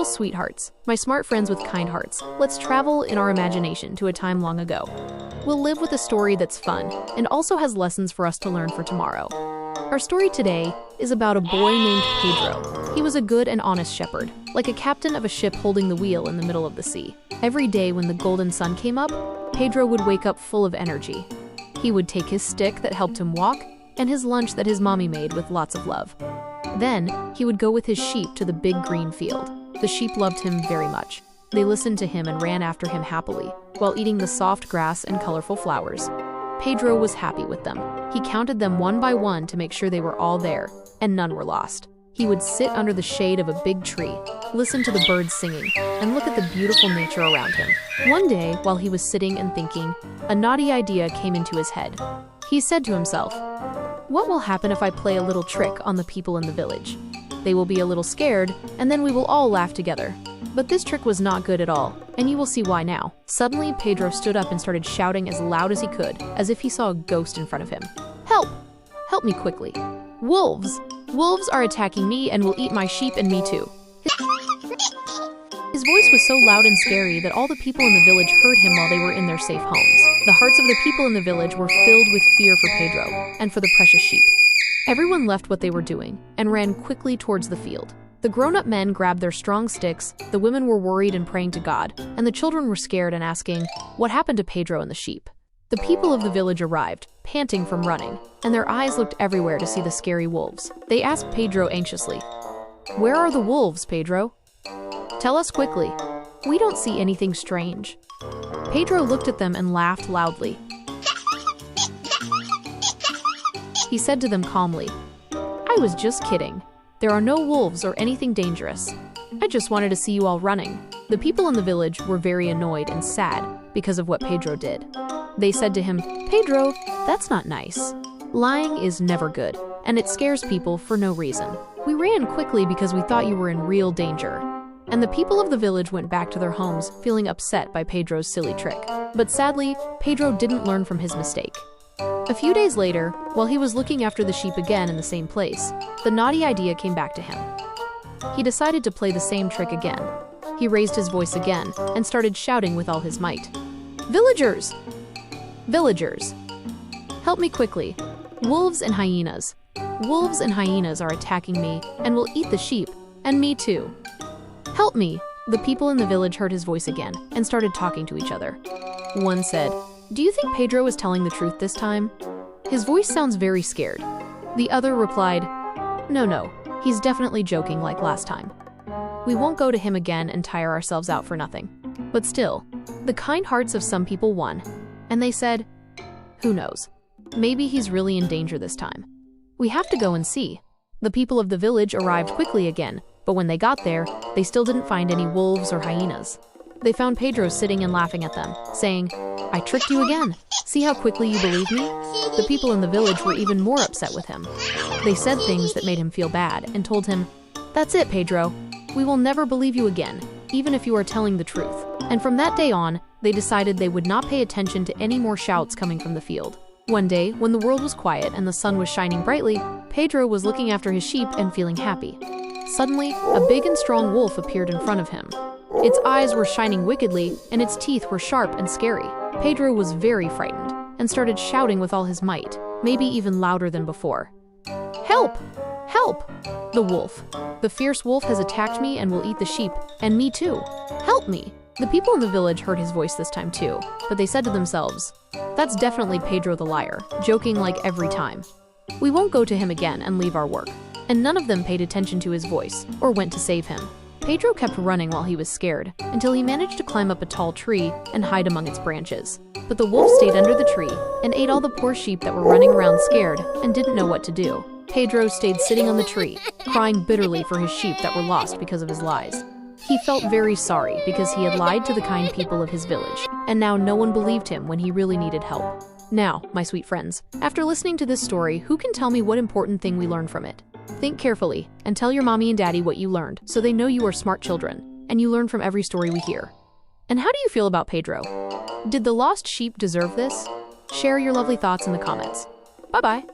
little sweethearts, my smart friends with kind hearts, let's travel in our imagination to a time long ago. We'll live with a story that's fun and also has lessons for us to learn for tomorrow. Our story today is about a boy named Pedro. He was a good and honest shepherd, like a captain of a ship holding the wheel in the middle of the sea. Every day when the golden sun came up, Pedro would wake up full of energy. He would take his stick that helped him walk and his lunch that his mommy made with lots of love. Then, he would go with his sheep to the big green field. The sheep loved him very much. They listened to him and ran after him happily, while eating the soft grass and colorful flowers. Pedro was happy with them. He counted them one by one to make sure they were all there, and none were lost. He would sit under the shade of a big tree, listen to the birds singing, and look at the beautiful nature around him. One day, while he was sitting and thinking, a naughty idea came into his head. He said to himself, "What will happen if I play a little trick on the people in the village? They will be a little scared, and then we will all laugh together." But this trick was not good at all, and you will see why now. Suddenly, Pedro stood up and started shouting as loud as he could, as if he saw a ghost in front of him. "Help! Help me quickly! Wolves! Wolves are attacking me and will eat my sheep and me too." His voice was so loud and scary that all the people in the village heard him while they were in their safe homes. The hearts of the people in the village were filled with fear for Pedro and for the precious sheep. Everyone left what they were doing and ran quickly towards the field. The grown-up men grabbed their strong sticks, the women were worried and praying to God, and the children were scared and asking, what happened to Pedro and the sheep? The people of the village arrived, panting from running, and their eyes looked everywhere to see the scary wolves. They asked Pedro anxiously, "Where are the wolves, Pedro? Tell us quickly. We don't see anything strange." Pedro looked at them and laughed loudly. He said to them calmly, "I was just kidding. There are no wolves or anything dangerous. I just wanted to see you all running." The people in the village were very annoyed and sad because of what Pedro did. They said to him, "Pedro, that's not nice. Lying is never good, and it scares people for no reason. We ran quickly because we thought you were in real danger." And the people of the village went back to their homes feeling upset by Pedro's silly trick. But sadly, Pedro didn't learn from his mistake. A few days later, while he was looking after the sheep again in the same place, the naughty idea came back to him. He decided to play the same trick again. He raised his voice again and started shouting with all his might. "Villagers! Villagers! Help me quickly! Wolves and hyenas! Wolves and hyenas are attacking me and will eat the sheep, and me too. Help me!" The people in the village heard his voice again and started talking to each other. One said, "Do you think Pedro is telling the truth this time? His voice sounds very scared." The other replied, No, he's definitely joking like last time. We won't go to him again and tire ourselves out for nothing." But still, the kind hearts of some people won, and they said, "Who knows? Maybe he's really in danger this time. We have to go and see." The people of the village arrived quickly again, but when they got there, they still didn't find any wolves or hyenas. They found Pedro sitting and laughing at them, saying, "I tricked you again. See how quickly you believed me?" The people in the village were even more upset with him. They said things that made him feel bad and told him, "That's it, Pedro. We will never believe you again, even if you are telling the truth." And from that day on, they decided they would not pay attention to any more shouts coming from the field. One day, when the world was quiet and the sun was shining brightly, Pedro was looking after his sheep and feeling happy. Suddenly, a big and strong wolf appeared in front of him. Its eyes were shining wickedly, and its teeth were sharp and scary. Pedro was very frightened and started shouting with all his might, maybe even louder than before. "Help! Help! The wolf! The fierce wolf has attacked me and will eat the sheep, and me too. Help me!" The people in the village heard his voice this time too, but they said to themselves, "That's definitely Pedro the liar, joking like every time. We won't go to him again and leave our work." And none of them paid attention to his voice or went to save him. Pedro kept running while he was scared, until he managed to climb up a tall tree and hide among its branches. But the wolf stayed under the tree and ate all the poor sheep that were running around scared and didn't know what to do. Pedro stayed sitting on the tree, crying bitterly for his sheep that were lost because of his lies. He felt very sorry because he had lied to the kind people of his village, and now no one believed him when he really needed help. Now, my sweet friends, after listening to this story, who can tell me what important thing we learned from it? Think carefully and tell your mommy and daddy what you learned so they know you are smart children and you learn from every story we hear. And how do you feel about Pedro? Did the lost sheep deserve this? Share your lovely thoughts in the comments. Bye-bye.